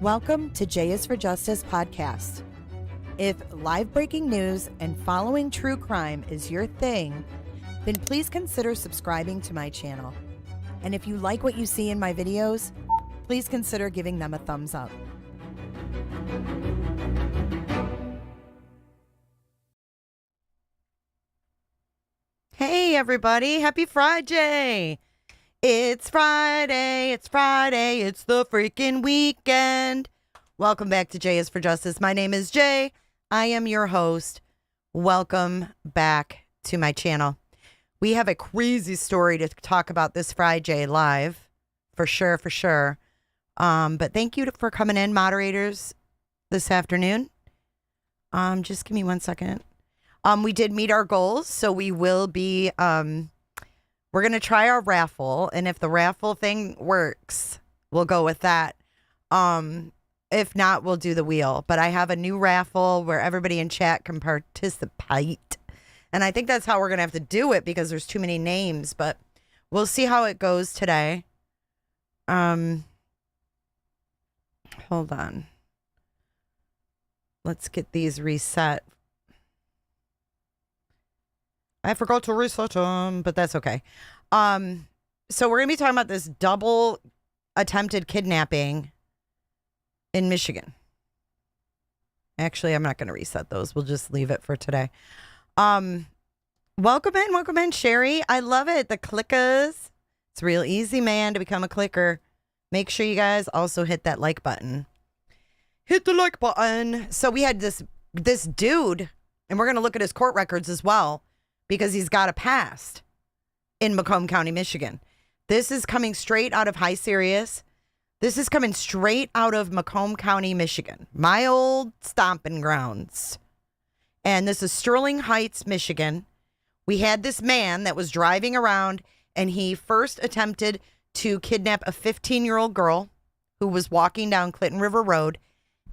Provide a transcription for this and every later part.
Welcome to J is for Justice podcast. If live breaking news and following true crime is your thing, then please consider subscribing to my channel. And if you like what you see in my videos, please consider giving them a thumbs up. Hey everybody, happy Friday! It's Friday, it's Friday, it's the freaking weekend. Welcome back to J is for Justice. My name is Jay. I am your host. Welcome back to my channel. We have a crazy story to talk about this Friday live, for sure, for sure. But thank you for coming in, moderators, this afternoon. Just give me 1 second. We did meet our goals, so we will be, we're going to try our raffle, and if the raffle thing works, we'll go with that. If not, we'll do the wheel. But I have a new raffle where everybody in chat can participate. And I think that's how we're going to have to do it because there's too many names. But we'll see how it goes today. Hold on. Let's get these reset. I forgot to reset them, but that's okay. So we're going to be talking about this double attempted kidnapping in Michigan. Actually, I'm not going to reset those. We'll just leave it for today. Welcome in, Sherry. I love it. The clickers. It's real easy, man, to become a clicker. Make sure you guys also hit that like button. Hit the like button. So we had this dude, and we're going to look at his court records as well, because he's got a past in Macomb County, Michigan. This is coming straight out of High Sirius. This is coming straight out of Macomb County, Michigan, my old stomping grounds. And this is Sterling Heights, Michigan. We had this man that was driving around, and he first attempted to kidnap a 15-year-old girl who was walking down Clinton River Road.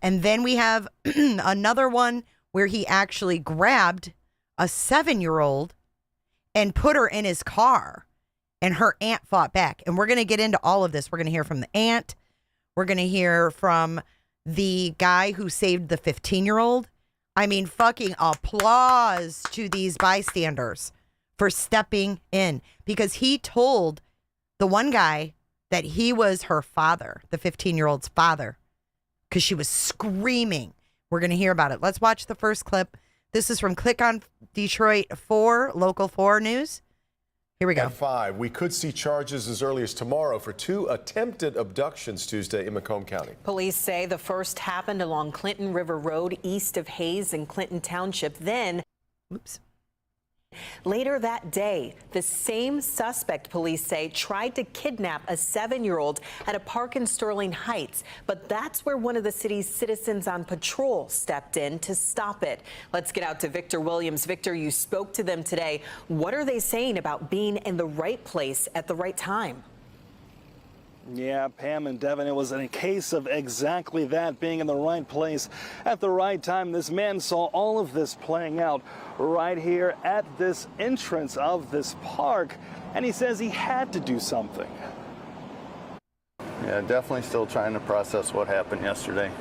And then we have another one where he actually grabbed a 7-year-old and put her in his car, and her aunt fought back. And we're going to get into all of this. We're going to hear from the aunt. We're going to hear from the guy who saved the 15-year-old. I mean, fucking applause to these bystanders for stepping in, because he told the one guy that he was her father, the 15-year-old's father, because she was screaming. We're going to hear about it. Let's watch the first clip. This is from Click on Detroit 4, Local 4 News. Here we go. At 5, we could see charges as early as tomorrow for 2 attempted abductions Tuesday in Macomb County. Police say the first happened along Clinton River Road east of Hayes in Clinton Township. Then, later that day, the same suspect, police say, tried to kidnap a 7-year-old at a park in Sterling Heights. But that's where one of the city's citizens on patrol stepped in to stop it. Let's get out to Victor Williams. Victor, you spoke to them today. What are they saying about being in the right place at the right time? Yeah, Pam and Devin, it was a case of exactly that, being in the right place at the right time. This man saw all of this playing out right here at this entrance of this park, and he says he had to do something. Yeah, definitely still trying to process what happened yesterday.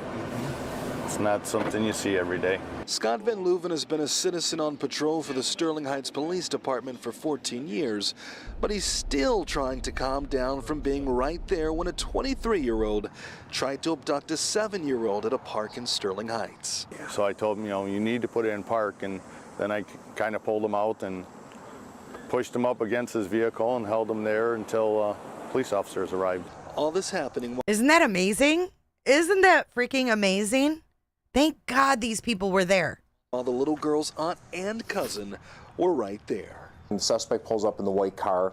It's not something you see every day. Scott Van Leuven has been a citizen on patrol for the Sterling Heights Police Department for 14 years, but he's still trying to calm down from being right there when a 23-year-old tried to abduct a 7-year-old at a park in Sterling Heights. So I told him, you need to put it in park, and then I kind of pulled him out and pushed him up against his vehicle and held him there until police officers arrived. All this happening. Isn't that amazing? Isn't that freaking amazing? Thank God these people were there. While the little girl's aunt and cousin were right there. The suspect pulls up in the white car,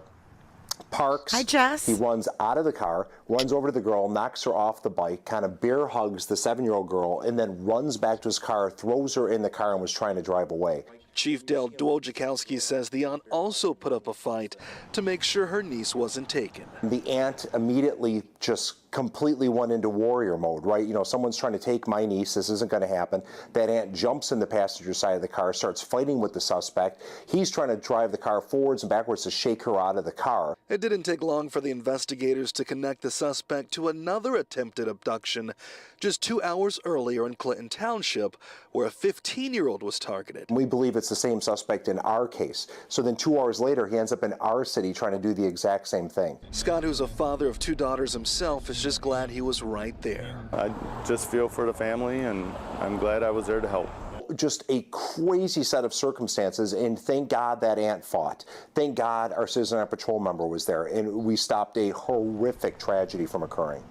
parks. Hi, Jess. He runs out of the car, runs over to the girl, knocks her off the bike, kind of bear hugs the 7-year-old girl, and then runs back to his car, throws her in the car, and was trying to drive away. Chief Dale Dwojakowski says the aunt also put up a fight to make sure her niece wasn't taken. The aunt immediately just completely went into warrior mode, right? You know, someone's trying to take my niece. This isn't going to happen. That aunt jumps in the passenger side of the car, starts fighting with the suspect. He's trying to drive the car forwards and backwards to shake her out of the car. It didn't take long for the investigators to connect the suspect to another attempted abduction just 2 hours earlier in Clinton Township, where a 15-year-old was targeted. We believe it's the same suspect in our case. So then 2 hours later, he ends up in our city trying to do the exact same thing. Scott, who's a father of 2 daughters himself, is just glad he was right there. I just feel for the family, and I'm glad I was there to help. Just a crazy set of circumstances, and thank God that aunt fought. Thank God our Citizen on Patrol member was there, and we stopped a horrific tragedy from occurring.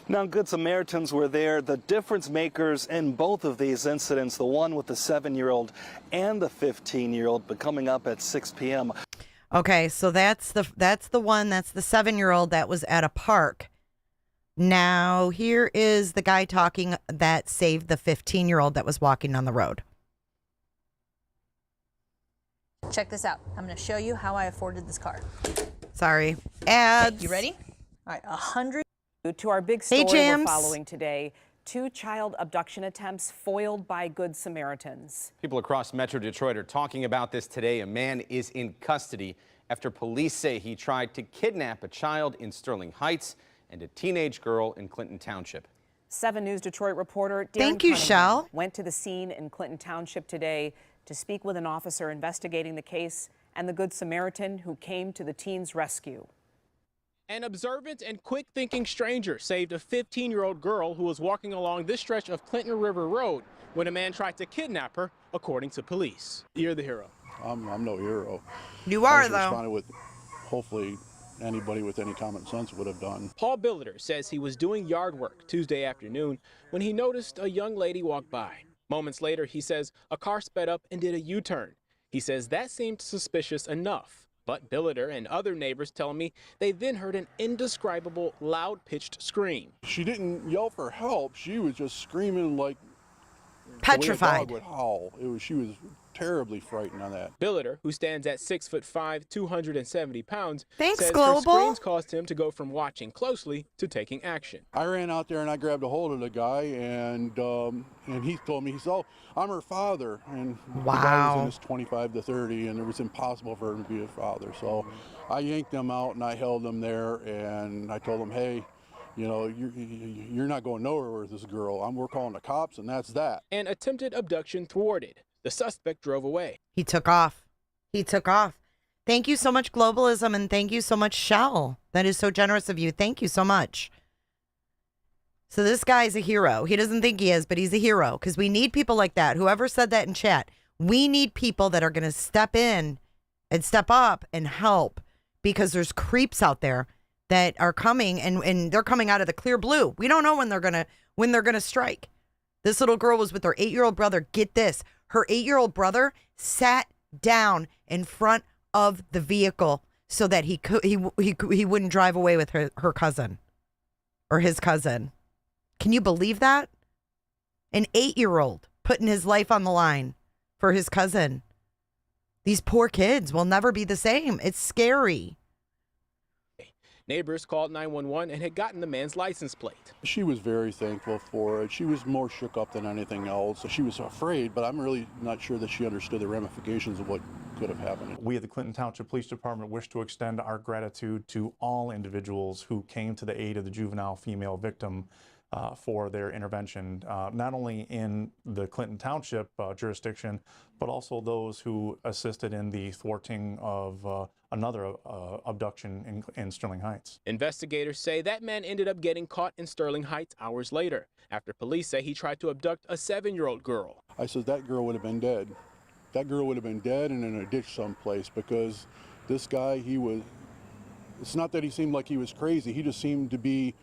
Now, Good Samaritans were there, the difference makers in both of these incidents, the one with the 7-year-old and the 15-year-old, but coming up at 6 p.m. Okay, so that's the 7-year-old that was at a park. Now, here is the guy talking that saved the 15-year-old that was walking on the road. Check this out. I'm going to show you how I afforded this car. Sorry. Ads. Okay, you ready? All right, 100. To our big story we're James. following today, 2 child abduction attempts foiled by Good Samaritans. People across Metro Detroit are talking about this today. A man is in custody after police say he tried to kidnap a child in Sterling Heights and a teenage girl in Clinton Township. 7 News Detroit reporter Darren Thank you, Cunningham Shell. went to the scene in Clinton Township today to speak with an officer investigating the case and the Good Samaritan who came to the teen's rescue. An observant and quick-thinking stranger saved a 15-year-old girl who was walking along this stretch of Clinton River Road when a man tried to kidnap her, according to police. You're the hero. I'm no hero. You I are, just though. responded with, hopefully, anybody with any common sense would have done. Paul Billiter says he was doing yard work Tuesday afternoon when he noticed a young lady walk by. Moments later, he says a car sped up and did a U-turn. He says that seemed suspicious enough. But Billiter and other neighbors tell me they then heard an indescribable, loud-pitched scream. She didn't yell for help. She was just screaming like Petrified. the way a dog would howl. She was terribly frightened on that. Billiter, who stands at 6'5", 270 pounds, Thanks, says Global. her screams caused him to go from watching closely to taking action. I ran out there and I grabbed a hold of the guy, and he told me, he said, "Oh, I'm her father." And the guy was in his 25 to 30, and it was impossible for him to be his father. So I yanked him out and I held him there, and I told him, "Hey, you know, you're not going nowhere with this girl. We're calling the cops, and that's that." An attempted abduction thwarted. The suspect drove away. He took off. He took off. Thank you so much, Globalism, and thank you so much, Shell. That is so generous of you. Thank you so much. So this guy's a hero. He doesn't think he is, but he's a hero because we need people like that. Whoever said that in chat, we need people that are going to step in and step up and help because there's creeps out there that are coming and they're coming out of the clear blue. We don't know when they're gonna strike. This little girl was with her 8-year-old brother. Get this. Her 8-year-old brother sat down in front of the vehicle so that he wouldn't drive away with her cousin or his cousin. Can you believe that? An 8-year-old putting his life on the line for his cousin. These poor kids will never be the same. It's scary. Neighbors called 911 and had gotten the man's license plate. She was very thankful for it. She was more shook up than anything else. She was afraid, but I'm really not sure that she understood the ramifications of what could have happened. We at the Clinton Township Police Department wish to extend our gratitude to all individuals who came to the aid of the juvenile female victim for their intervention, not only in the Clinton Township jurisdiction, but also those who assisted in the thwarting of another abduction in Sterling Heights. Investigators say that man ended up getting caught in Sterling Heights hours later, after police say he tried to abduct a 7-year-old girl. I said that girl would have been dead. That girl would have been dead and in a ditch someplace, because this guy, it's not that he seemed like he was crazy, he just seemed to be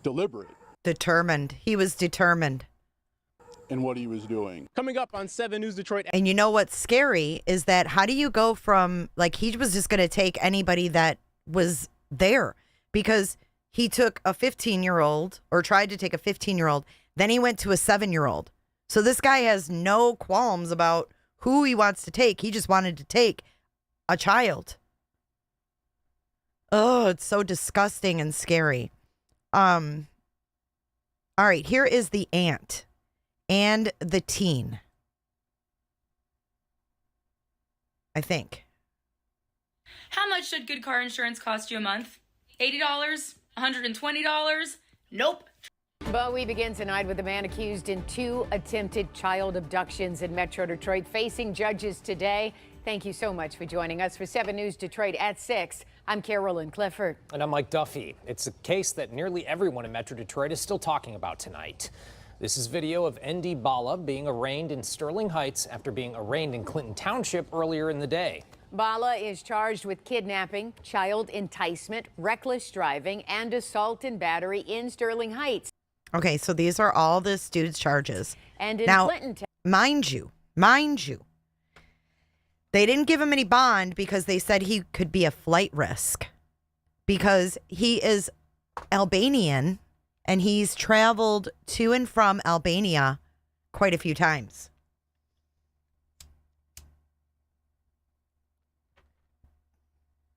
deliberate. Determined. He was determined. In what he was doing. Coming up on 7 News Detroit. And you know what's scary is that how do you go from, like, he was just going to take anybody that was there, because he took a 15-year-old or tried to take a 15-year-old. Then he went to a 7-year-old. So this guy has no qualms about who he wants to take. He just wanted to take a child. Oh, it's so disgusting and scary. All right, here is the aunt and the teen. I think. How much should good car insurance cost you a month? $80, $120? Nope. But we begin tonight with a man accused in 2 attempted child abductions in Metro Detroit, facing judges today. Thank you so much for joining us for 7 News Detroit at 6. I'm Carolyn Clifford. And I'm Mike Duffy. It's a case that nearly everyone in Metro Detroit is still talking about tonight. This is video of Heidi Broussard being arraigned in Sterling Heights after being arraigned in Clinton Township earlier in the day. Broussard is charged with kidnapping, child enticement, reckless driving, and assault and battery in Sterling Heights. Okay, so these are all this dude's charges. And in now, Clinton, mind you, they didn't give him any bond because they said he could be a flight risk because he is Albanian and he's traveled to and from Albania quite a few times.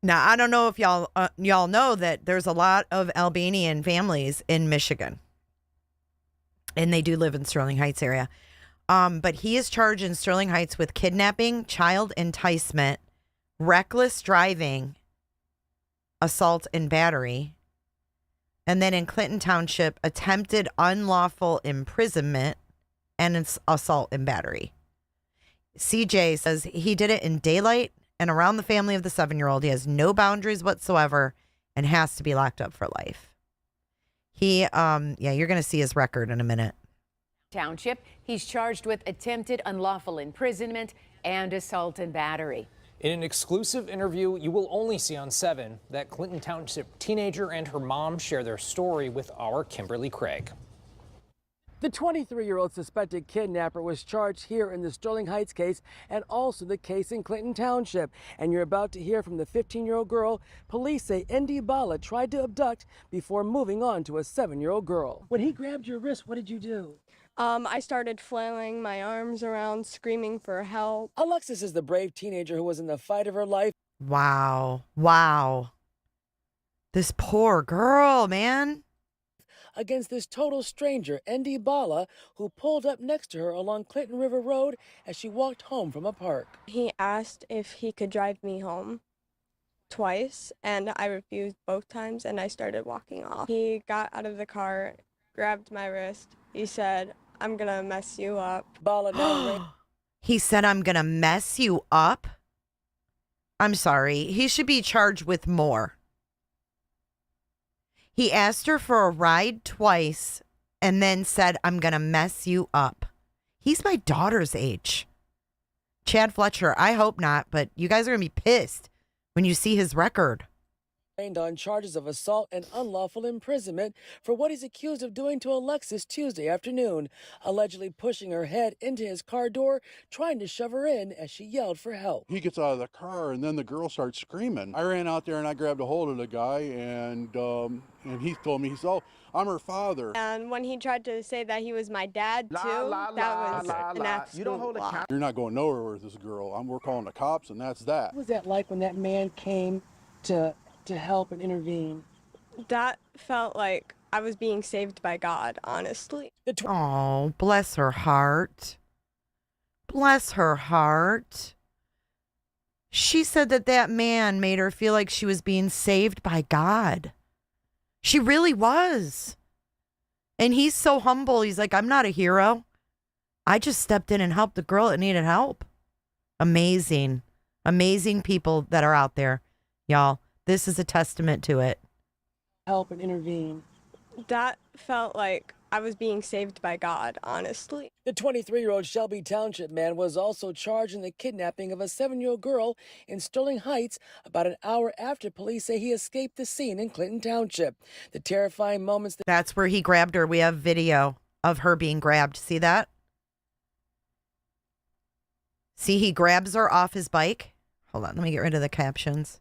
Now, I don't know if y'all know that there's a lot of Albanian families in Michigan. And they do live in Sterling Heights area. But he is charged in Sterling Heights with kidnapping, child enticement, reckless driving, assault and battery. And then in Clinton Township, attempted unlawful imprisonment and assault and battery. CJ says he did it in daylight and around the family of the 7-year-old. He has no boundaries whatsoever and has to be locked up for life. He, you're going to see his record in a minute. Township, he's charged with attempted unlawful imprisonment and assault and battery. In an exclusive interview you will only see on 7, that Clinton Township teenager and her mom share their story with our Kimberly Craig. The 23-year-old suspected kidnapper was charged here in the Sterling Heights case and also the case in Clinton Township. And you're about to hear from the 15-year-old girl. Police say Heidi Broussard tried to abduct before moving on to a 7-year-old girl. When he grabbed your wrist, what did you do? I started flailing my arms around, screaming for help. Alexis is the brave teenager who was in the fight of her life. Wow. This poor girl, man. Against this total stranger, Heidi Broussard, who pulled up next to her along Clinton River Road as she walked home from a park. He asked if he could drive me home twice, and I refused both times, and I started walking off. He got out of the car, grabbed my wrist. He said, "I'm gonna mess you up." He said, "I'm gonna mess you up." I'm sorry. He should be charged with more. He asked her for a ride twice and then said, "I'm going to mess you up." He's my daughter's age. Chad Fletcher, I hope not, but you guys are going to be pissed when you see his record. On charges of assault and unlawful imprisonment for what he's accused of doing to Alexis Tuesday afternoon, allegedly pushing her head into his car door, trying to shove her in as she yelled for help. He gets out of the car and then the girl starts screaming. I ran out there and I grabbed a hold of the guy and he told me, he said, "Oh, I'm her father." And when he tried to say that he was my dad too, that was an absolute You don't hold a You're not going nowhere with this girl. We're calling the cops and that's that. What was that like when that man came to help and intervene? That felt like I was being saved by God, honestly. Oh, bless her heart. Bless her heart. She said that man made her feel like she was being saved by God. She really was. And he's so humble. He's like, "I'm not a hero. I just stepped in and helped the girl that needed help." Amazing. Amazing people that are out there, y'all. This is a testament to it. Help and intervene. That felt like I was being saved by God, honestly. The 23-year-old Shelby Township man was also charged in the kidnapping of a 7-year-old girl in Sterling Heights about an hour after police say he escaped the scene in Clinton Township. The terrifying moments... That's where he grabbed her. We have video of her being grabbed. See that? See, he grabs her off his bike. Hold on, let me get rid of the captions.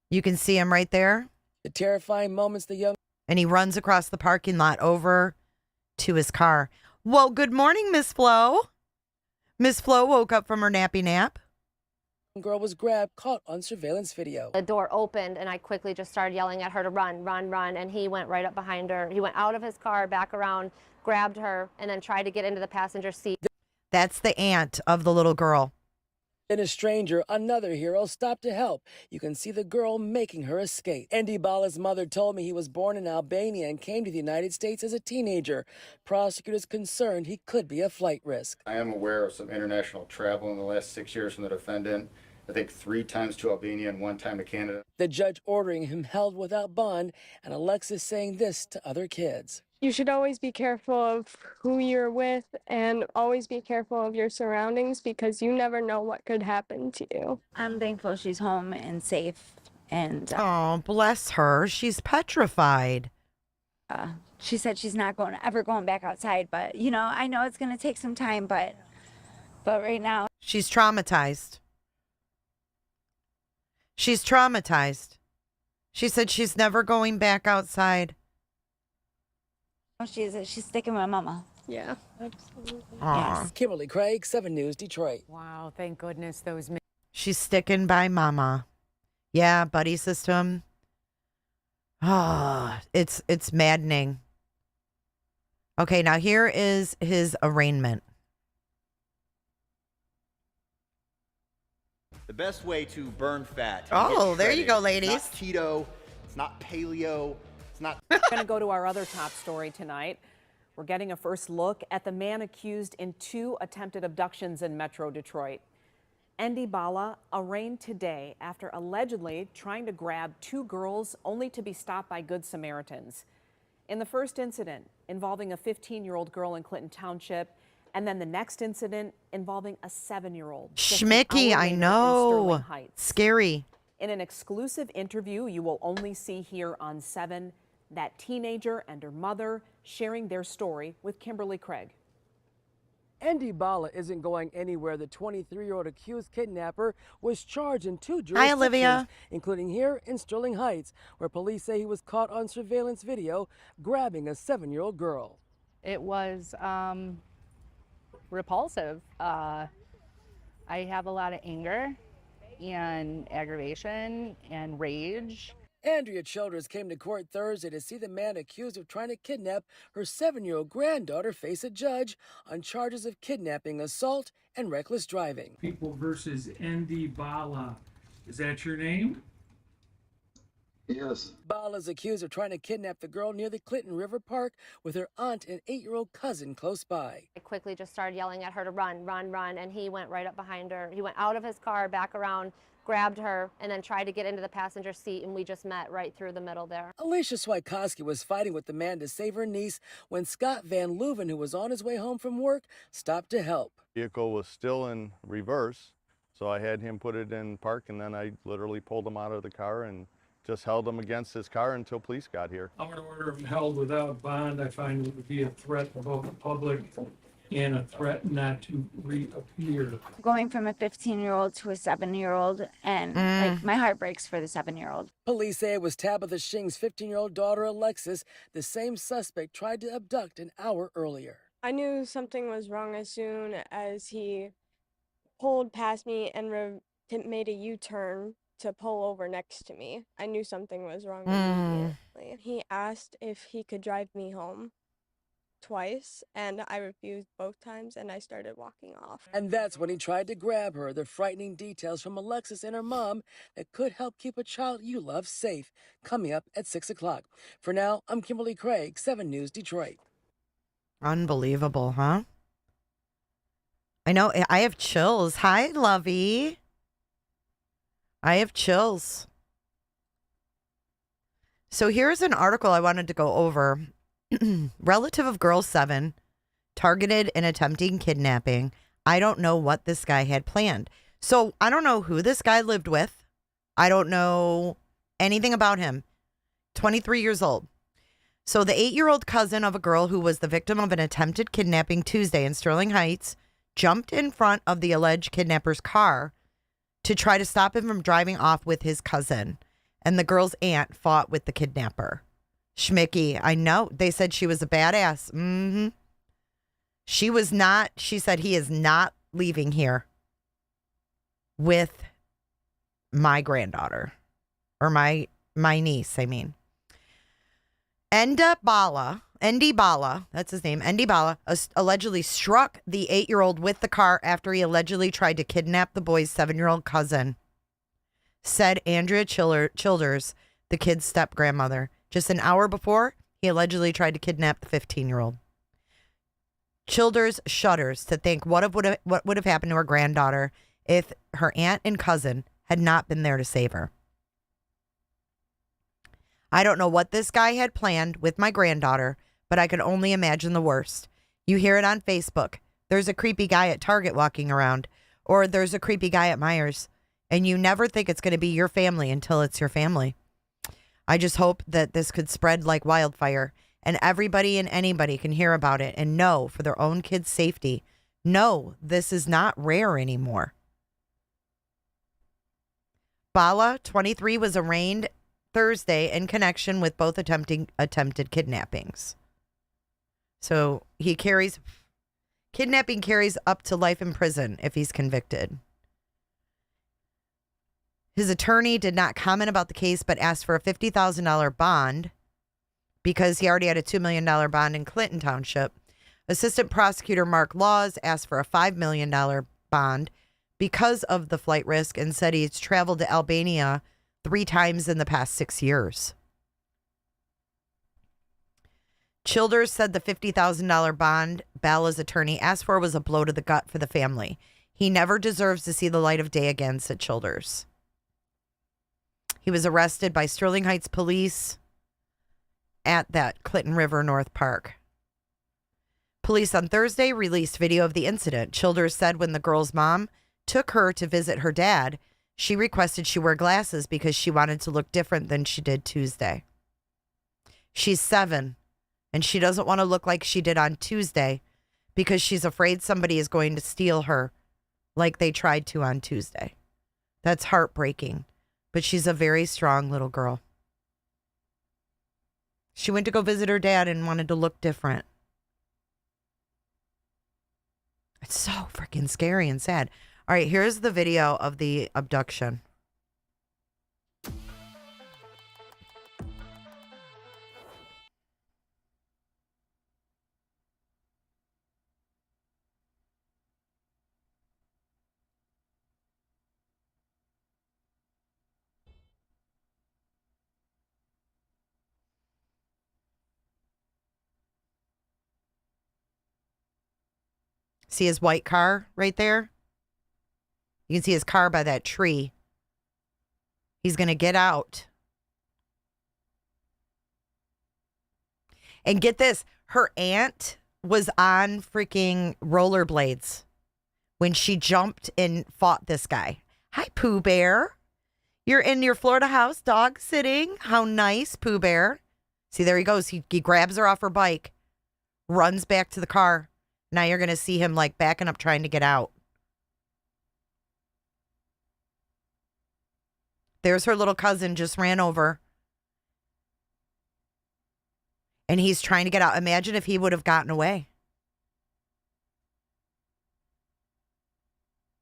You can see him right there. The terrifying moments the young... And he runs across the parking lot over to his car. Well, good morning, Miss Flo. Miss Flo woke up from her nappy nap. The girl was grabbed, caught on surveillance video. The door opened, and I quickly just started yelling at her to run, run, run, and he went right up behind her. He went out of his car, back around, grabbed her, and then tried to get into the passenger seat. That's the aunt of the little girl. Then a stranger, another hero, stopped to help. You can see the girl making her escape. Andy Bala's mother told me he was born in Albania and came to the United States as a teenager. Prosecutors concerned he could be a flight risk. I am aware of some international travel in the last 6 years from the defendant. I think 3 times to Albania and 1 time to Canada. The judge ordering him held without bond, and Alexis saying this to other kids. You should always be careful of who you're with and always be careful of your surroundings because you never know what could happen to you. I'm thankful she's home and safe. And oh, bless her. She's petrified. She said she's not ever going back outside. But, you know, I know it's going to take some time, but right now. She's traumatized. She's traumatized. She said she's never going back outside. She's sticking with Mama. Yeah, absolutely. Yes. Kimberly Craig, 7 News, Detroit. Wow, thank goodness those men. She's sticking by Mama. Yeah, buddy system. Ah, it's maddening. Okay, now here is his arraignment. The best way to burn fat. Oh, there you go, ladies. It's not keto. It's not paleo. Not We're going to go to our other top story tonight. We're getting a first look at the man accused in 2 attempted abductions in Metro Detroit. Andy Bala arraigned today after allegedly trying to grab 2 girls only to be stopped by Good Samaritans. In the first incident involving a 15-year-old girl in Clinton Township, and then the next incident involving a 7-year-old. Schmicky, I know. Scary. In an exclusive interview you will only see here on 7, that teenager and her mother sharing their story with Kimberly Craig. Andy Bala isn't going anywhere. The 23-year-old accused kidnapper was charged in 2 jurisdictions, Hi, Olivia. including here in Sterling Heights, where police say he was caught on surveillance video grabbing a 7-year-old girl. It was repulsive. I have a lot of anger and aggravation and rage. Andrea Childers came to court Thursday to see the man accused of trying to kidnap her 7-year-old granddaughter face a judge on charges of kidnapping, assault, and reckless driving. People versus Andy Bala. Is that your name? Yes. Bala's accused of trying to kidnap the girl near the Clinton River Park with her aunt and 8-year-old cousin close by. I quickly just started yelling at her to run, run, run, and he went right up behind her. He went out of his car, back around, grabbed her, and then tried to get into the passenger seat, and we just met right through the middle there. Alicia Swikowski was fighting with the man to save her niece when Scott Van Leuven, who was on his way home from work, stopped to help. The vehicle was still in reverse, so I had him put it in park, and then I literally pulled him out of the car and just held him against his car until police got here. I'm going to order him held without bond. I find it would be a threat to both the public and a threat not to reappear. Going from a 15-year-old to a 7-year-old, and like my heart breaks for the 7-year-old. Police say it was Tabitha Shing's 15-year-old daughter, Alexis. The same suspect tried to abduct an hour earlier. I knew something was wrong as soon as he pulled past me and made a U-turn to pull over next to me. I knew something was wrong immediately. He asked if he could drive me home twice, and I refused both times, and I started walking off. And that's when he tried to grab her. The frightening details from Alexis and her mom that could help keep a child you love safe. Coming up at 6 o'clock. For now, I'm Kimberly Craig, 7 News, Detroit. Unbelievable, huh? I know. I have chills. Hi, Lovey. I have chills. So here's an article I wanted to go over. Relative of girl 7 targeted in attempting kidnapping. I don't know what this guy had planned. So I don't know who this guy lived with. I don't know anything about him. 23 years old. So the 8-year-old cousin of a girl who was the victim of an attempted kidnapping Tuesday in Sterling Heights jumped in front of the alleged kidnapper's car to try to stop him from driving off with his cousin. And the girl's aunt fought with the kidnapper. Schmicky, I know. They said she was a badass. She was not. She said he is not leaving here with my granddaughter. Or my niece, I mean. Enda Bala Andy Bala, that's his name, Andy Bala, allegedly struck the 8-year-old with the car after he allegedly tried to kidnap the boy's 7-year-old cousin, said Andrea Childers, the kid's step-grandmother. Just an hour before, he allegedly tried to kidnap the 15-year-old. Childers shudders to think what would have happened to her granddaughter if her aunt and cousin had not been there to save her. I don't know what this guy had planned with my granddaughter, but I can only imagine the worst. You hear it on Facebook. There's a creepy guy at Target walking around, or there's a creepy guy at Myers, and you never think it's going to be your family until it's your family. I just hope that this could spread like wildfire, and everybody and anybody can hear about it and know for their own kids' safety. No, this is not rare anymore. Bala, 23, was arraigned Thursday in connection with both attempted kidnappings. So kidnapping carries up to life in prison if he's convicted. His attorney did not comment about the case, but asked for a $50,000 bond because he already had a $2 million bond in Clinton Township. Assistant Prosecutor Mark Laws asked for a $5 million bond because of the flight risk and said he's traveled to Albania 3 times in the past 6 years. Childers said the $50,000 bond Bala's attorney asked for was a blow to the gut for the family. He never deserves to see the light of day again, said Childers. He was arrested by Sterling Heights police at that Clinton River North Park. Police on Thursday released video of the incident. Childers said when the girl's mom took her to visit her dad, she requested she wear glasses because she wanted to look different than she did Tuesday. She's 7, and she doesn't want to look like she did on Tuesday because she's afraid somebody is going to steal her like they tried to on Tuesday. That's heartbreaking, but she's a very strong little girl. She went to go visit her dad and wanted to look different. It's so freaking scary and sad. All right, here's the video of the abduction. See his white car right there? You can see his car by that tree. He's going to get out. And get this, her aunt was on freaking rollerblades when she jumped and fought this guy. Hi, Pooh Bear. You're in your Florida house, dog sitting. How nice, Pooh Bear. See, there he goes. He grabs her off her bike, runs back to the car. Now you're going to see him like backing up trying to get out. There's her little cousin just ran over. And he's trying to get out. Imagine if he would have gotten away.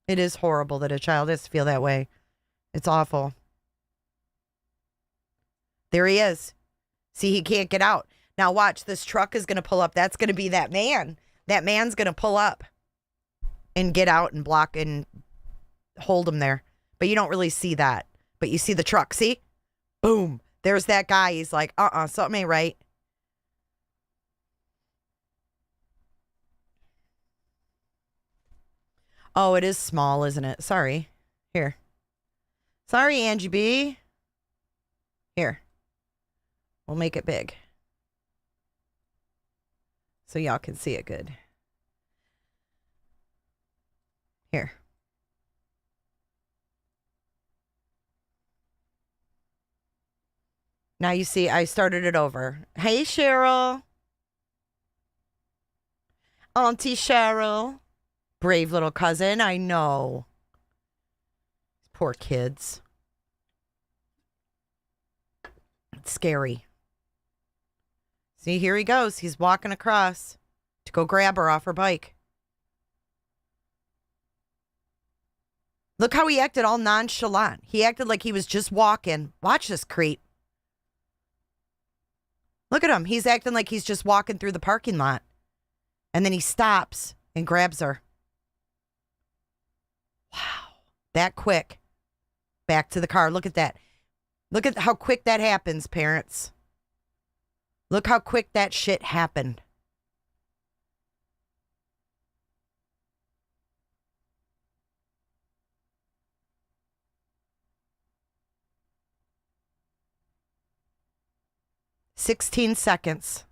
It is horrible that a child has to feel that way. It's awful. There he is. See, he can't get out. Now watch, this truck is going to pull up. That's going to be that man. That man's going to pull up and get out and block and hold him there. But you don't really see that. But you see the truck. See? Boom. There's that guy. He's like, something ain't right. Oh, it is small, isn't it? Sorry. Here. Sorry, Angie B. Here. We'll make it big, so y'all can see it good. Here. Now you see, I started it over. Hey, Cheryl. Auntie Cheryl. Brave little cousin, I know. Poor kids. It's scary. See, here he goes. He's walking across to go grab her off her bike. Look how he acted all nonchalant. He acted like he was just walking. Watch this creep. Look at him. He's acting like he's just walking through the parking lot. And then he stops and grabs her. Wow. That quick. Back to the car. Look at that. Look at how quick that happens, parents. Look how quick that shit happened. "16 seconds.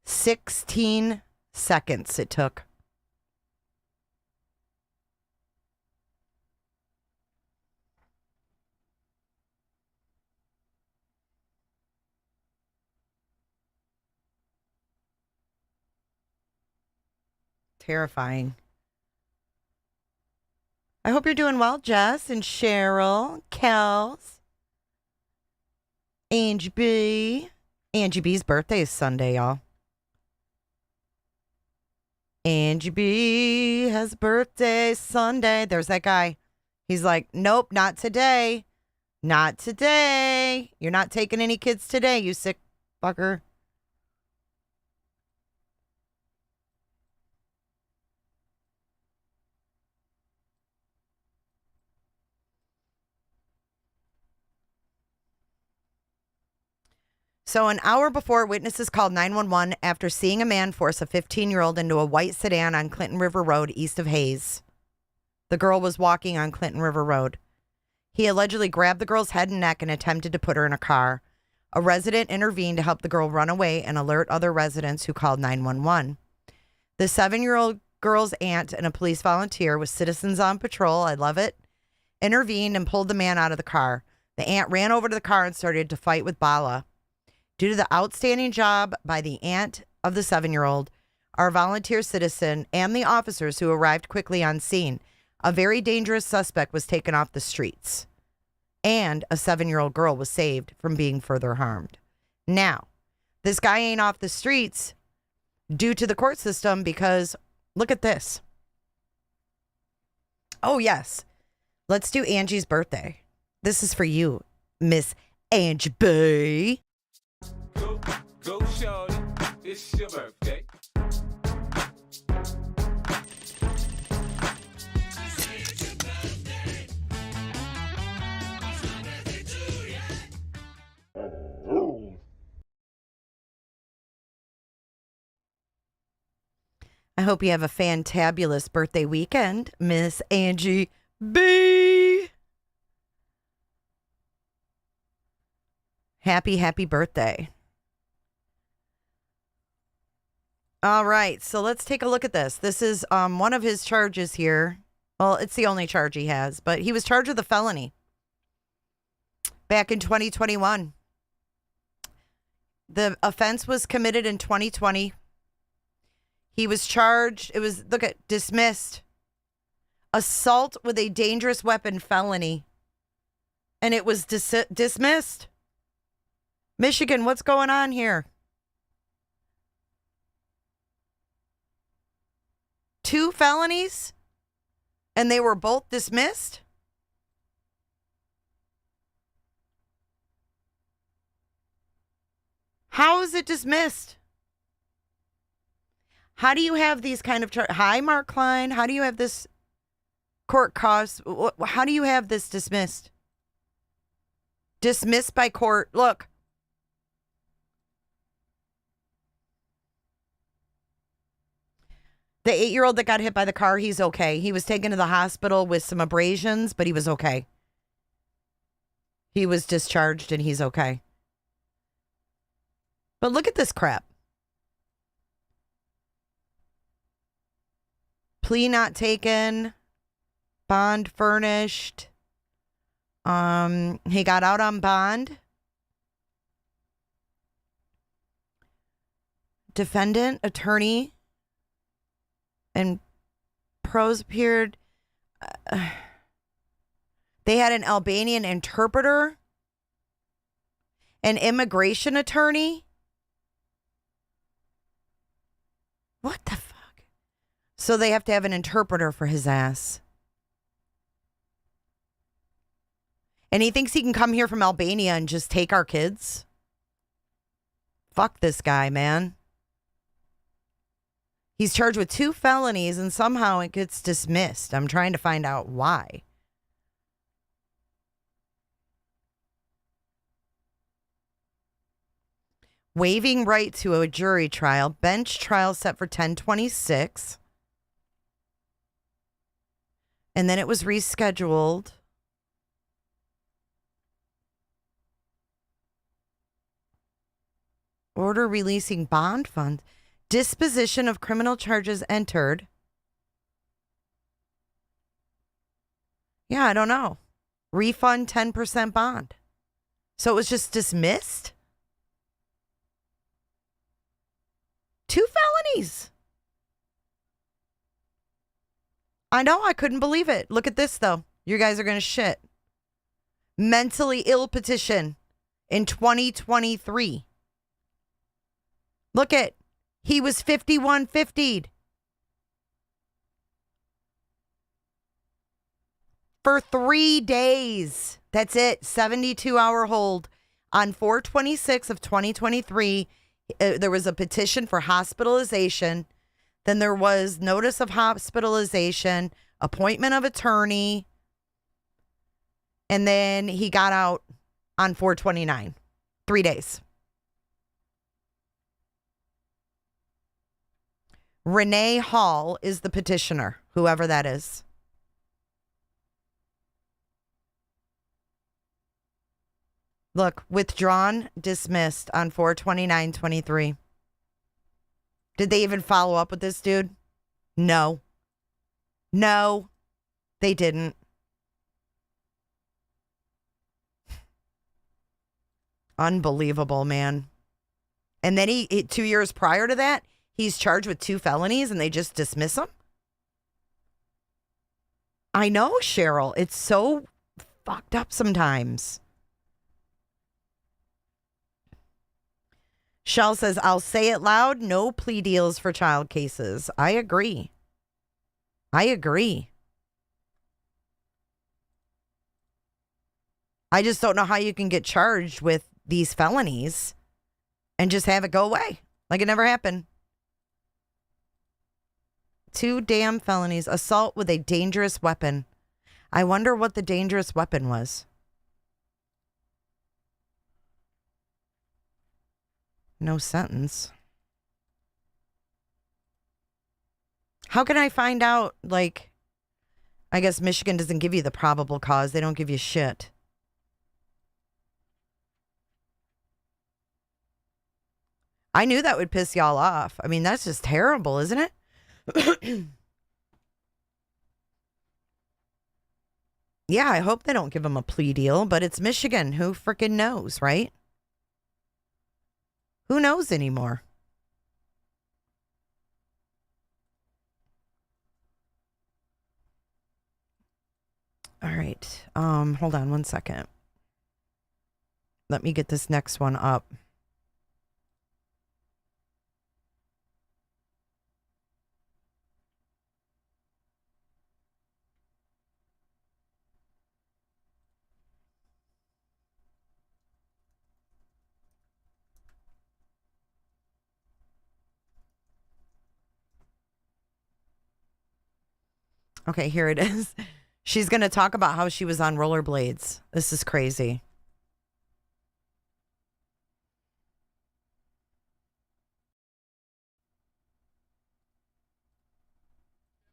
16 seconds it took. Terrifying. I hope you're doing well, Jess and Cheryl, Kels, Angie B. Angie B's birthday is Sunday, y'all. Angie B has birthday Sunday. There's that guy. He's like, nope, not today. Not today. You're not taking any kids today, you sick fucker. So an hour before, witnesses called 911 after seeing a man force a 15-year-old into a white sedan on Clinton River Road east of Hayes. The girl was walking on Clinton River Road. He allegedly grabbed the girl's head and neck and attempted to put her in a car. A resident intervened to help the girl run away and alert other residents who called 911. The 7-year-old girl's aunt and a police volunteer with citizens on patrol, I love it, intervened and pulled the man out of the car. The aunt ran over to the car and started to fight with Bala. Due to the outstanding job by the aunt of the 7-year-old, our volunteer citizen, and the officers who arrived quickly on scene, a very dangerous suspect was taken off the streets, and a 7-year-old girl was saved from being further harmed. Now, this guy ain't off the streets due to the court system because look at this. Oh, yes. Let's do Angie's birthday. This is for you, Miss Angie B. Go, shorty, it's your birthday. I hope you have a fantabulous birthday weekend, Miss Angie B. Happy birthday. All right, so let's take a look at this. This is one of his charges here. Well, it's the only charge he has, but he was charged with a felony back in 2021. The offense was committed in 2020. He was charged, dismissed. Assault with a dangerous weapon felony. And it was dismissed. Michigan, what's going on here? 2 felonies? And they were both dismissed? How is it dismissed? How do you have these kind of charges? Hi, Mark Klein. How do you have this court cause? How do you have this dismissed? Dismissed by court. Look. The 8-year-old that got hit by the car, he's okay. He was taken to the hospital with some abrasions, but he was okay. He was discharged and he's okay. But look at this crap. Plea not taken. Bond furnished. He got out on bond. Defendant, attorney, and pros appeared. They had an Albanian interpreter, an immigration attorney. What the fuck? So they have to have an interpreter for his ass. And he thinks he can come here from Albania and just take our kids? Fuck this guy, man. He's charged with 2 felonies and somehow it gets dismissed. I'm trying to find out why. Waiving right to a jury trial. Bench trial set for 10/26. And then it was rescheduled. Order releasing bond funds. Disposition of criminal charges entered. Yeah, I don't know. Refund 10% bond. So it was just dismissed? 2 felonies. I know, I couldn't believe it. Look at this, though. You guys are going to shit. Mentally ill petition in 2023. Look at, he was 5150'd. For 3 days. That's it. 72-hour hold. On 4/26 of 2023, there was a petition for hospitalization. Then there was notice of hospitalization, appointment of attorney. And then he got out on 4/29. 3 days. Renee Hall is the petitioner, whoever that is. Look, withdrawn, dismissed on 4/29/23. Did they even follow up with this dude? No. No, they didn't. Unbelievable, man. And then he 2 years prior to that, he's charged with 2 felonies and they just dismiss him? I know, Cheryl. It's so fucked up sometimes. Shell says, I'll say it loud. No plea deals for child cases. I agree. I agree. I just don't know how you can get charged with these felonies and just have it go away like it never happened. 2 damn felonies. Assault with a dangerous weapon. I wonder what the dangerous weapon was. No sentence. How can I find out, like, I guess Michigan doesn't give you the probable cause. They don't give you shit. I knew that would piss y'all off. I mean, that's just terrible, isn't it? Yeah, I hope they don't give him a plea deal, but it's Michigan. Who freaking knows, right? Who knows anymore? All right. Hold on one second. Let me get this next one up. Okay, here it is. She's going to talk about how she was on rollerblades. This is crazy.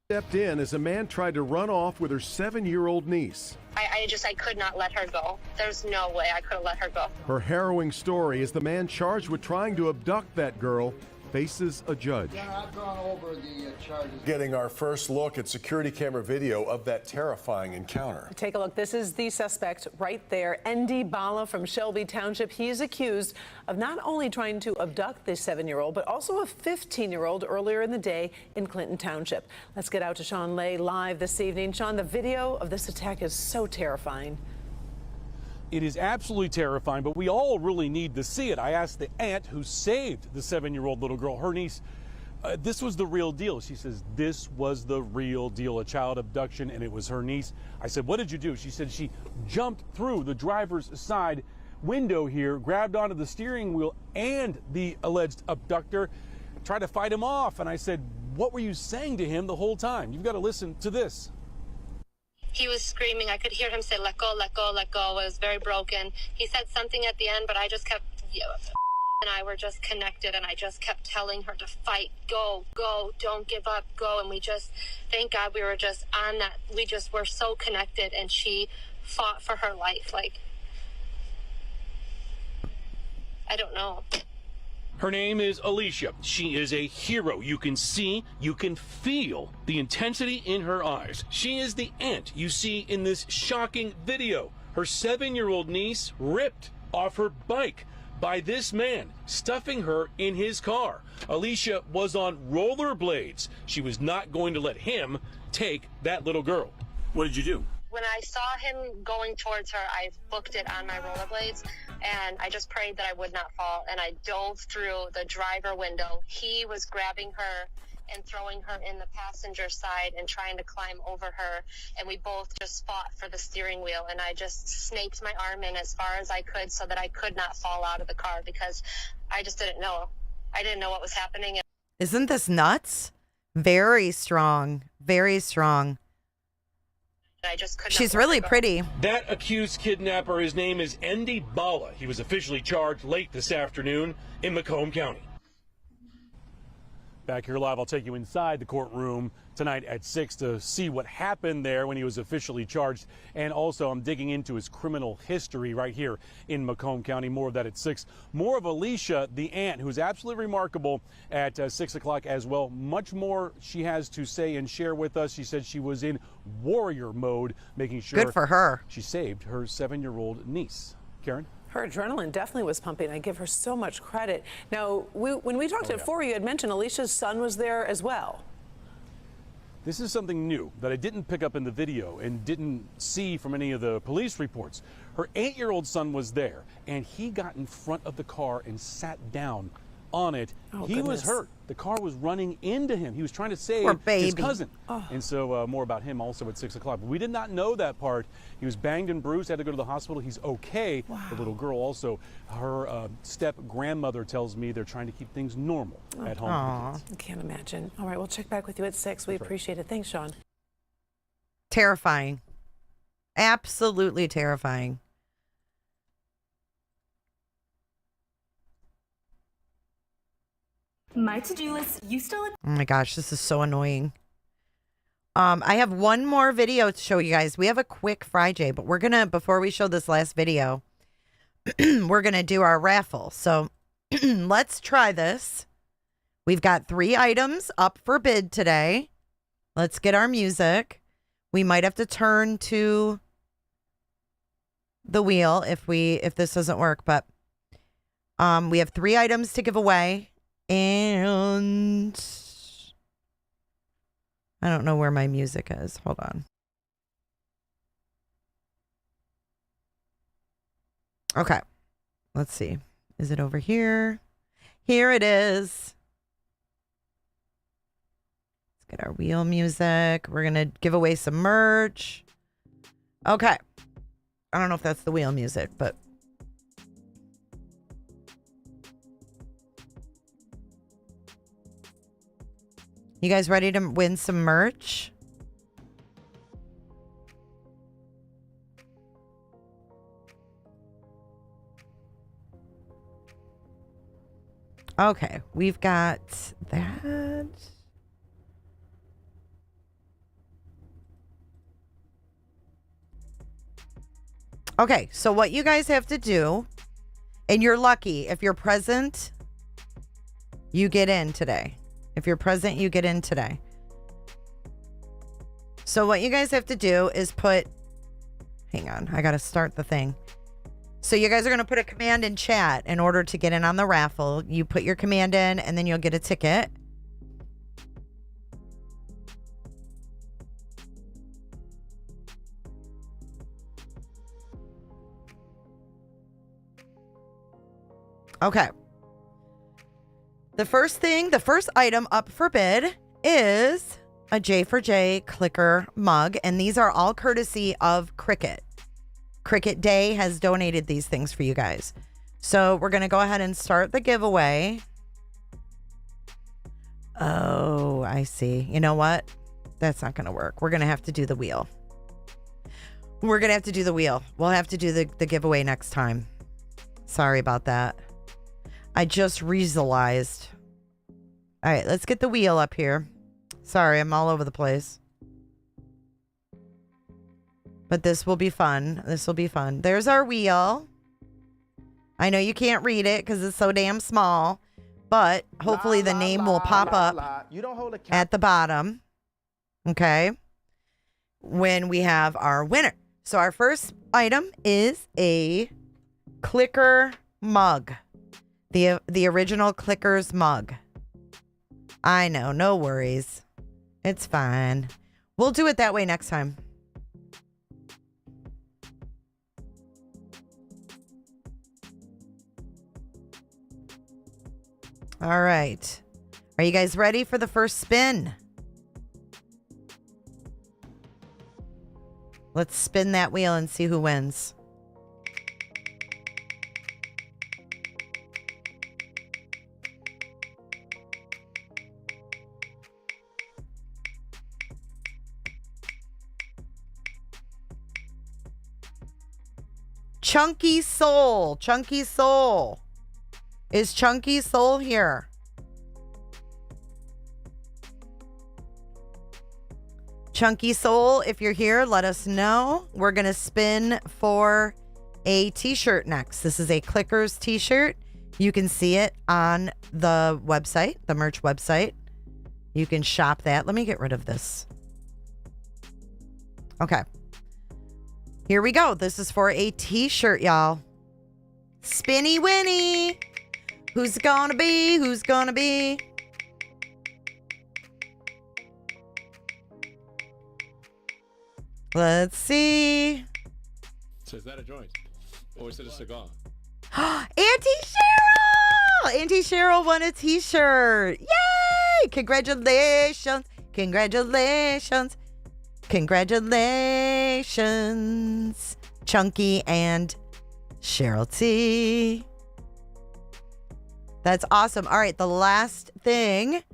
Stepped in as a man tried to run off with her 7-year-old niece. I could not let her go. There's no way I could have let her go. Her harrowing story is the man charged with trying to abduct that girl faces a judge. I've gone over the charges. Getting our first look at security camera video of that terrifying encounter. Take a look. This is the suspect right there, Heidi Broussard from Shelby Township. He is accused of not only trying to abduct this 7-year-old, but also a 15-year-old earlier in the day in Clinton Township. Let's get out to Sean Lay live this evening. Sean, the video of this attack is so terrifying. It is absolutely terrifying, but we all really need to see it. I asked the aunt who saved the 7-year-old little girl, her niece, this was the real deal. She says, this was the real deal, a child abduction, and it was her niece. I said, what did you do? She said she jumped through the driver's side window here, grabbed onto the steering wheel and the alleged abductor, tried to fight him off. And I said, what were you saying to him the whole time? You've got to listen to this. He was screaming. I could hear him say, let go, let go, let go. It was very broken. He said something at the end, but I just kept, and I were just connected, and I just kept telling her to fight, go, go, don't give up, go. And we just, thank God we were just on that. We just were so connected, and she fought for her life. Like, I don't know. Her name is Alicia. She is a hero. You can see, you can feel the intensity in her eyes. She is the aunt you see in this shocking video. Her 7-year-old niece ripped off her bike by this man, stuffing her in his car. Alicia was on rollerblades. She was not going to let him take that little girl. What did you do? When I saw him going towards her, I booked it on my rollerblades, and I just prayed that I would not fall, and I dove through the driver window. He was grabbing her and throwing her in the passenger side and trying to climb over her, and we both just fought for the steering wheel, and I just snaked my arm in as far as I could so that I could not fall out of the car, because I just didn't know. I didn't know what was happening. Isn't this nuts? Very strong. Very strong. I just could not. She's really pretty. That accused kidnapper, his name is Heidi Broussard. He was officially charged late this afternoon in Macomb County. Back here live, I'll take you inside the courtroom tonight at 6 to see what happened there when he was officially charged. And also, I'm digging into his criminal history right here in Macomb County. More of that at 6. More of Alicia, the aunt, who's absolutely remarkable, at 6 o'clock as well. Much more she has to say and share with us. She said she was in warrior mode, making sure Good for her. She saved her 7-year-old niece. Karen? Her adrenaline definitely was pumping. I give her so much credit. Now, when we talked before, you had mentioned Alicia's son was there as well. This is something new that I didn't pick up in the video and didn't see from any of the police reports. Her 8-year-old son was there, and he got in front of the car and sat down on it. He was hurt. The car was running into him. He was trying to save his cousin. And so more about him also at 6 o'clock. But we did not know that part. He was banged and bruised, had to go to the hospital. He's okay. The little girl also, her step-grandmother tells me they're trying to keep things normal at home. I can't imagine. All right, we'll check back with you at 6. We appreciate it. Thanks, Sean. Terrifying. Absolutely terrifying. My to-do list, you still... Oh my gosh, this is so annoying. I have one more video to show you guys. We have a quick Friday, but we're going to, before we show this last video, we're going to do our raffle. So let's try this. We've got 3 items up for bid today. Let's get our music. We might have to turn to the wheel if this doesn't work, but we have 3 items to give away. And I don't know where my music is. Hold on. Okay. Let's see. Is it over here? Here it is. Let's get our wheel music. We're going to give away some merch. Okay. I don't know if that's the wheel music, but you guys ready to win some merch? Okay, we've got that. Okay, so what you guys have to do, and you're lucky, if you're present, you get in today. If you're present, you get in today. So what you guys have to do is put, hang on, I got to start the thing. So you guys are going to put a command in chat in order to get in on the raffle. You put your command in and then you'll get a ticket. Okay. The first item up for bid is a J for J clicker mug, and these are all courtesy of Cricket. Cricket Day has donated these things for you guys. So we're going to go ahead and start the giveaway. Oh, I see. You know what? That's not going to work. We're going to have to do the wheel. We'll have to do the giveaway next time. Sorry about that. I just realized. All right, let's get the wheel up here. Sorry, I'm all over the place. But this will be fun. There's our wheel. I know you can't read it because it's so damn small. But hopefully the name will pop up at the bottom. Okay. When we have our winner. So our first item is a clicker mug. The original Clickers mug. I know, no worries. It's fine. We'll do it that way next time. All right. Are you guys ready for the first spin? Let's spin that wheel and see who wins. Chunky Soul. Chunky Soul. Is Chunky Soul here? Chunky Soul, if you're here, let us know. We're going to spin for a t-shirt next. This is a Clickers t-shirt. You can see it on the website, the merch website. You can shop that. Let me get rid of this. Okay. Here we go. This is for a t-shirt, y'all. Spinny Winnie. Who's it gonna be? Who's gonna be? Let's see. So is that a joint? Or is it a cigar? Auntie Cheryl! Auntie Cheryl won a t-shirt. Yay! Congratulations. Congratulations. Congratulations. Chunky and Cheryl T. That's awesome. All right, the last thing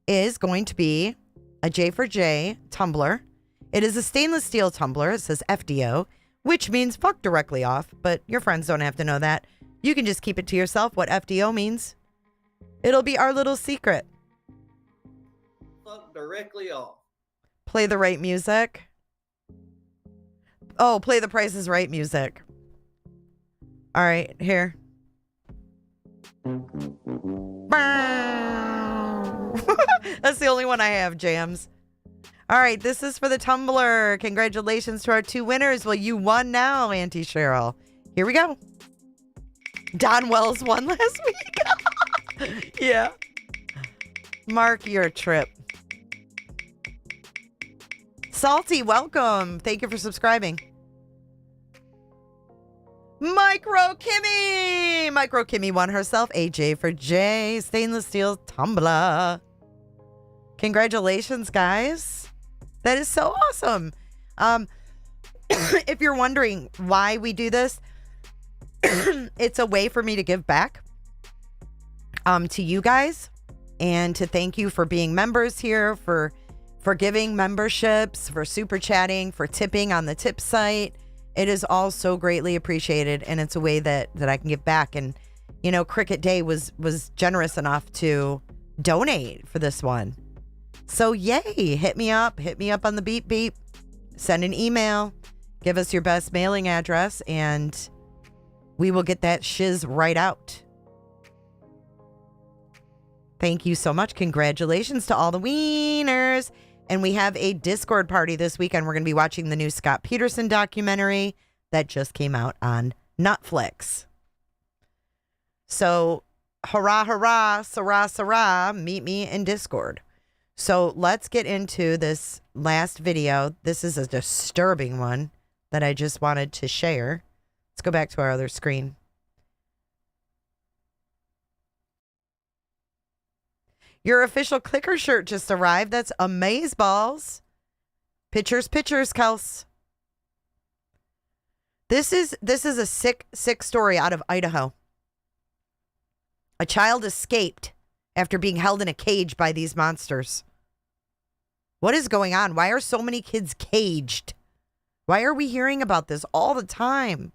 is going to be a J for J tumbler. It is a stainless steel tumbler. It says FDO, which means fuck directly off, but your friends don't have to know that. You can just keep it to yourself what FDO means. It'll be our little secret. Fuck directly off. Play the right music. Oh, play the Price is Right music. All right, here. That's the only one I have, Jams. All right, this is for the tumbler. Congratulations to our two winners. Well, you won now, Auntie Cheryl. Here we go. Don Wells won last week. Yeah. Mark your trip. Salty, welcome. Thank you for subscribing. Micro Kimmy won herself a J for J stainless steel tumbler. Congratulations, guys. That is so awesome. If you're wondering why we do this, it's a way for me to give back to you guys and to thank you for being members here, for giving memberships, for super chatting, for tipping on the tip site. It is all so greatly appreciated, and it's a way that I can give back. And, you know, Cricket Day was generous enough to donate for this one. So, yay. Hit me up on the beep beep. Send an email. Give us your best mailing address, and we will get that shiz right out. Thank you so much. Congratulations to all the wieners. And we have a Discord party this weekend. We're going to be watching the new Scott Peterson documentary that just came out on Netflix. So, hurrah, hurrah, sarah, sarah, meet me in Discord. So, let's get into this last video. This is a disturbing one that I just wanted to share. Let's go back to our other screen. Your official clicker shirt just arrived. That's amazeballs. Pictures, Kels. This is a sick story out of Idaho. A child escaped after being held in a cage by these monsters. What is going on? Why are so many kids caged? Why are we hearing about this all the time?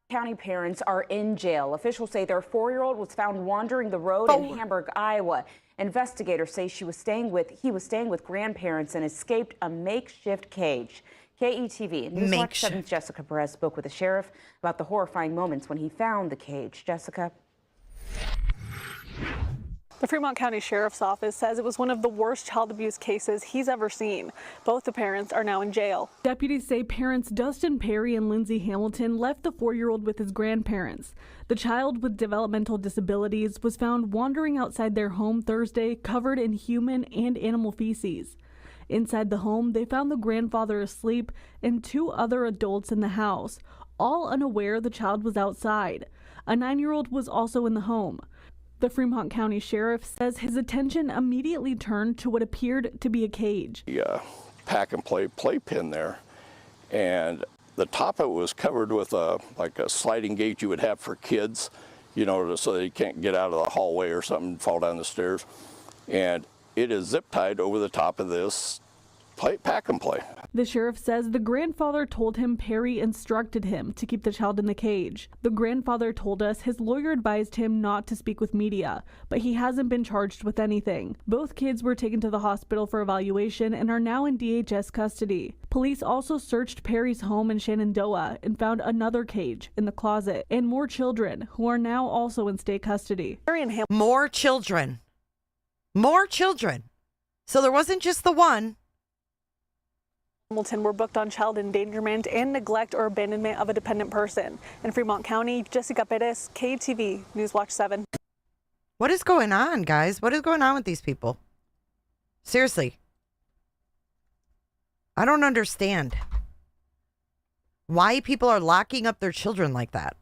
County parents are in jail. Officials say their 4-year-old was found wandering the road in Hamburg, Iowa. Investigators say he was staying with grandparents and escaped a makeshift cage. KETV News Watch 7's Jessica Perez spoke with the sheriff about the horrifying moments when he found the cage. Jessica. The Fremont County Sheriff's Office says it was one of the worst child abuse cases he's ever seen. Both the parents are now in jail. Deputies say parents Dustin Perry and Lindsay Hamilton left the 4-year-old with his grandparents. The child with developmental disabilities was found wandering outside their home Thursday, covered in human and animal feces. Inside the home, they found the grandfather asleep and 2 other adults in the house, all unaware the child was outside. A 9-year-old was also in the home. The Fremont County Sheriff says his attention immediately turned to what appeared to be a cage. Pack and play playpen there, and the top of it was covered with like a sliding gate you would have for kids, so they can't get out of the hallway or something and fall down the stairs. And it is zip tied over the top of this pack and play. The sheriff says the grandfather told him Perry instructed him to keep the child in the cage. The grandfather told us his lawyer advised him not to speak with media, but he hasn't been charged with anything. Both kids were taken to the hospital for evaluation and are now in DHS custody. Police also searched Perry's home in Shenandoah and found another cage in the closet and more children who are now also in state custody. More children. More children. So there wasn't just the one. Hamilton were booked on child endangerment and neglect or abandonment of a dependent person. In Fremont County, Jessica Perez, KTV News Watch 7. What is going on, guys? What is going on with these people? Seriously. I don't understand why people are locking up their children like that.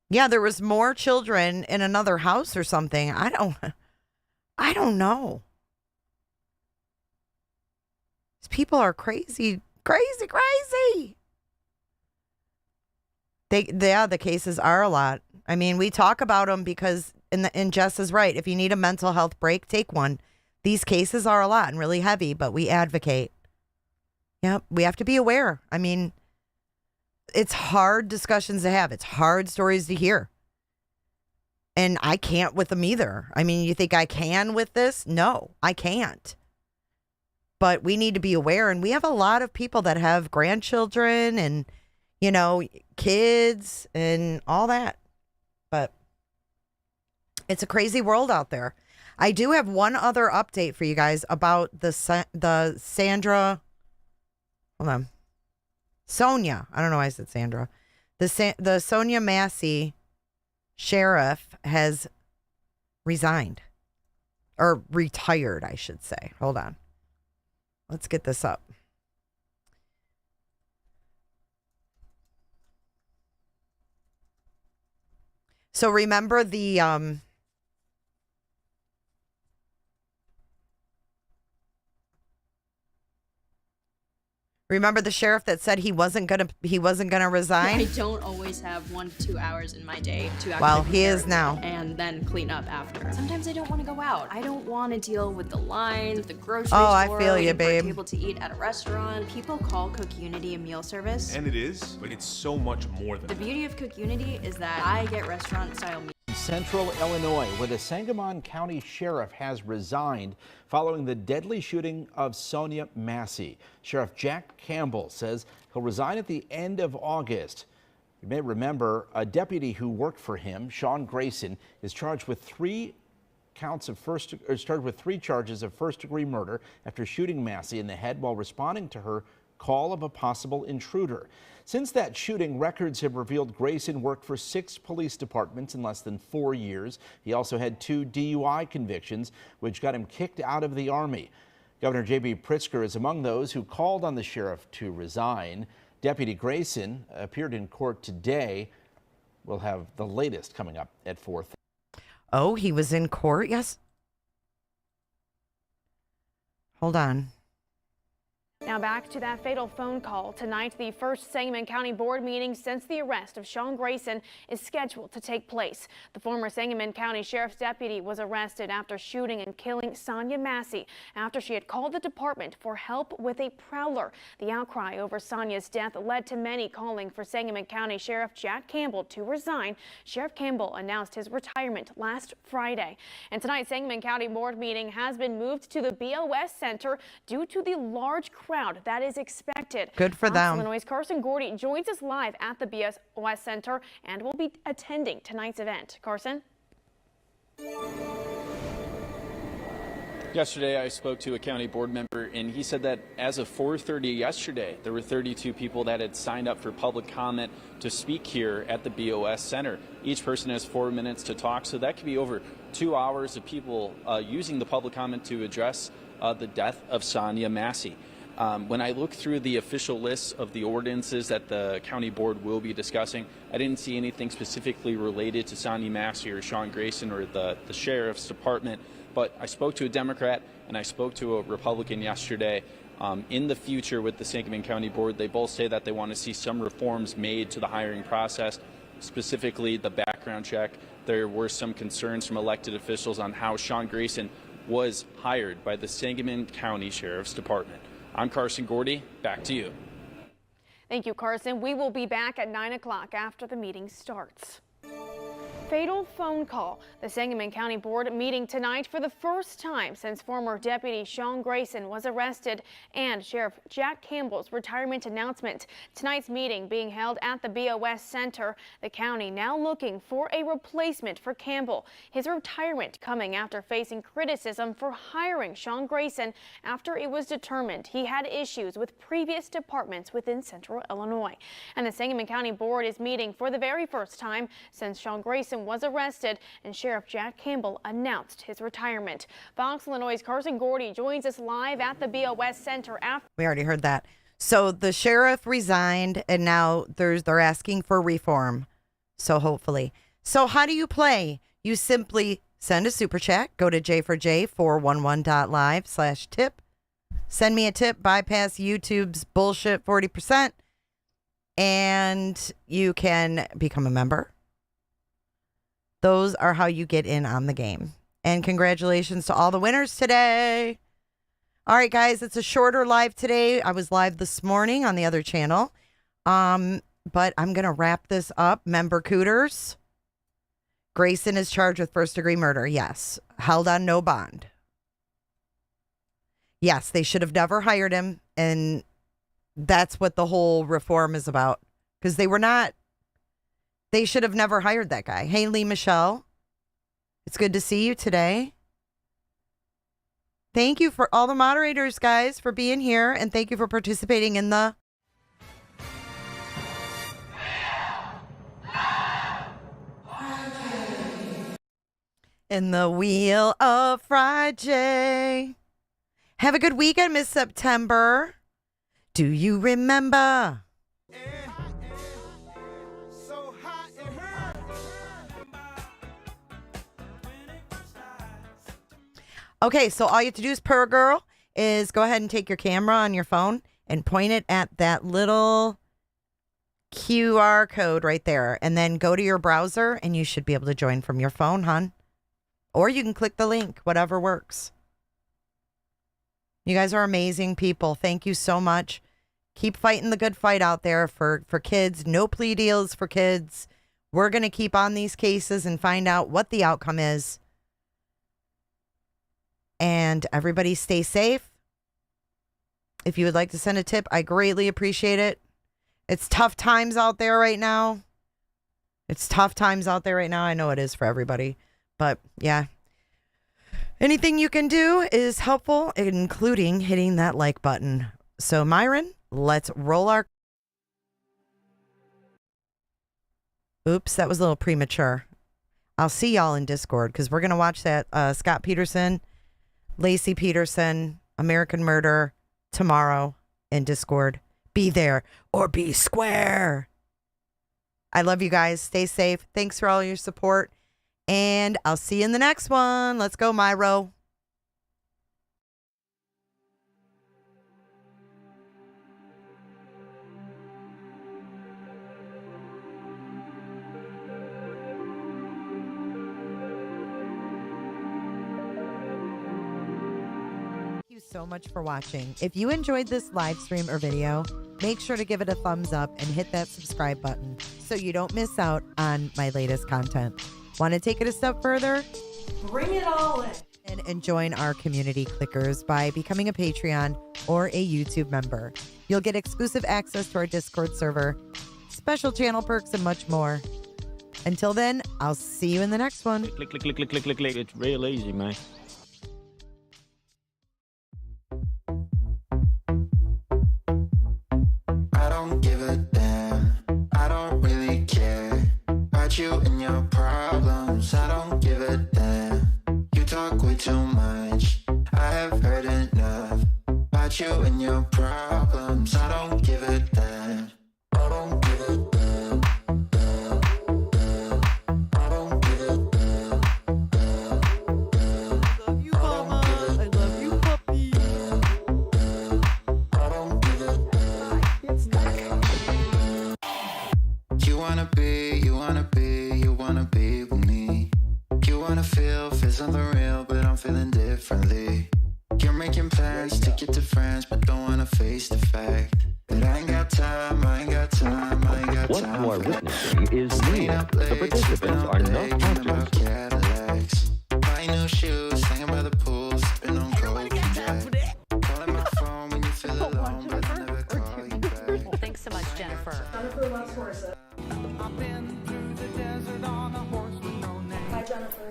Yeah, there was more children in another house or something. I don't know. These people are crazy. The cases are a lot. I mean, we talk about them because, and Jess is right. If you need a mental health break, take one. These cases are a lot and really heavy, but we advocate. Yep, we have to be aware. I mean, it's hard discussions to have. It's hard stories to hear. And I can't with them either. I mean, you think I can with this? No, I can't. But we need to be aware. And we have a lot of people that have grandchildren and, kids and all that. But it's a crazy world out there. I do have one other update for you guys about the Sandra. Hold on. Sonya. I don't know why I said Sandra. The Sonya Massey sheriff has resigned, or retired, I should say. Hold on. Let's get this up. So remember the sheriff that said he wasn't gonna resign? I don't always have 1 to 2 hours in my day to actually Well, he is now. And then clean up after. Sometimes I don't want to go out. I don't want to deal with the lines at the grocery store. Oh, I feel you, waiting for a babe. table to eat at a restaurant. People call Cook Unity a meal service. And it is, but it's so much more than The beauty of Cook Unity is that I get restaurant-style meals. Central Illinois, where the Sangamon County Sheriff has resigned following the deadly shooting of Sonya Massey. Sheriff Jack Campbell says he'll resign at the end of August. You may remember a deputy who worked for him, Sean Grayson, is charged with three charges of first-degree murder after shooting Massey in the head while responding to her call of a possible intruder. Since that shooting, records have revealed Grayson worked for 6 police departments in less than 4 years. He also had 2 DUI convictions, which got him kicked out of the Army. Governor J.B. Pritzker is among those who called on the sheriff to resign. Deputy Grayson appeared in court today. We'll have the latest coming up at 4:30. Oh, he was in court? Yes. Hold on. Now back to that fatal phone call. Tonight, the first Sangamon County Board meeting since the arrest of Sean Grayson is scheduled to take place. The former Sangamon County Sheriff's deputy was arrested after shooting and killing Sonya Massey after she had called the department for help with a prowler. The outcry over Sonya's death led to many calling for Sangamon County Sheriff Jack Campbell to resign. Sheriff Campbell announced his retirement last Friday. And tonight's Sangamon County Board meeting has been moved to the BOS Center due to the large crowd that is expected. Good for them. Illinois' Carson Gordy joins us live at the BOS Center and will be attending tonight's event. Carson? Yesterday, I spoke to a county board member, and he said that as of 4:30 yesterday, there were 32 people that had signed up for public comment to speak here at the BOS Center. Each person has 4 minutes to talk, so that could be over 2 hours of people using the public comment to address the death of Sonya Massey. When I look through the official lists of the ordinances that the county board will be discussing, I didn't see anything specifically related to Sonya Massey or Sean Grayson or the sheriff's department. But I spoke to a Democrat and I spoke to a Republican yesterday. In the future with the Sangamon County Board, they both say that they want to see some reforms made to the hiring process, specifically the background check. There were some concerns from elected officials on how Sean Grayson was hired by the Sangamon County Sheriff's Department. I'm Carson Gordy. Back to you. Thank you, Carson. We will be back at 9 o'clock after the meeting starts. Fatal phone call. The Sangamon County Board meeting tonight for the first time since former Deputy Sean Grayson was arrested and Sheriff Jack Campbell's retirement announcement. Tonight's meeting being held at the BOS Center. The county now looking for a replacement for Campbell. His retirement coming after facing criticism for hiring Sean Grayson after it was determined he had issues with previous departments within Central Illinois. And the Sangamon County Board is meeting for the very first time since Sean Grayson was arrested and Sheriff Jack Campbell announced his retirement. Fox Illinois' Carson Gordy joins us live at the BOS Center after. We already heard that. So the sheriff resigned and now they're asking for reform. So hopefully. So how do you play? You simply send a super chat. Go to j4j411.live/tip. Send me a tip. Bypass YouTube's bullshit 40%. And you can become a member. Those are how you get in on the game. And congratulations to all the winners today. All right, guys, it's a shorter live today. I was live this morning on the other channel. But I'm going to wrap this up. Member Cooters. Grayson is charged with first-degree murder. Yes. Held on no bond. Yes, they should have never hired him. And that's what the whole reform is about. Because they should have never hired that guy. Hey, Lee Michelle. It's good to see you today. Thank you for all the moderators, guys, for being here. And thank you for participating in the Wheel of Friday. Have a good weekend, Miss September. Do you remember? Okay, so all you have to do is per girl is go ahead and take your camera on your phone and point it at that little QR code right there. And then go to your browser and you should be able to join from your phone, hon. Or you can click the link, whatever works. You guys are amazing people. Thank you so much. Keep fighting the good fight out there for kids. No plea deals for kids. We're going to keep on these cases and find out what the outcome is. And everybody stay safe. If you would like to send a tip, I greatly appreciate it. It's tough times out there right now. I know it is for everybody. But yeah, anything you can do is helpful, including hitting that like button. So Myron, let's roll our... Oops, that was a little premature. I'll see y'all in Discord because we're going to watch that Scott Peterson, Lacey Peterson, American Murder tomorrow in Discord. Be there or be square. I love you guys. Stay safe. Thanks for all your support. And I'll see you in the next one. Let's go, Myro. so much for watching. If you enjoyed this live stream or video, make sure to give it a thumbs up and hit that subscribe button so you don't miss out on my latest content. Want to take it a step further? Bring it all in. And join our community clickers by becoming a Patreon or a YouTube member. You'll get exclusive access to our Discord server, special channel perks, and much more. Until then, I'll see you in the next one. Click, click, click, click, click, click, click. It's real easy, man. I don't give a damn. I don't really care about you and your problems. I don't give a damn. You talk way too much. I have heard enough about you and your problems. I don't give a damn. I don't give a damn. Damn, damn. I don't give a damn. Damn, damn. I love you, mama. I love you, puppy. Damn, damn. I don't give a damn. It's not. You wanna be, you wanna be, you wanna be with me. You wanna feel something real, but I'm feeling differently. You're making plans to get to friends, but don't wanna face the fact that I ain't got time, I ain't got time, I ain't got time. What you are witnessing is real. The participants are not actors. Cadillacs, buying new shoes, hanging by the pool, sipping on coke and Jack. Calling my phone when you feel alone, but I never call you back. Thanks so much, Jennifer. Jennifer loves horses. I've been through the desert on a horse with no name. Hi, Jennifer.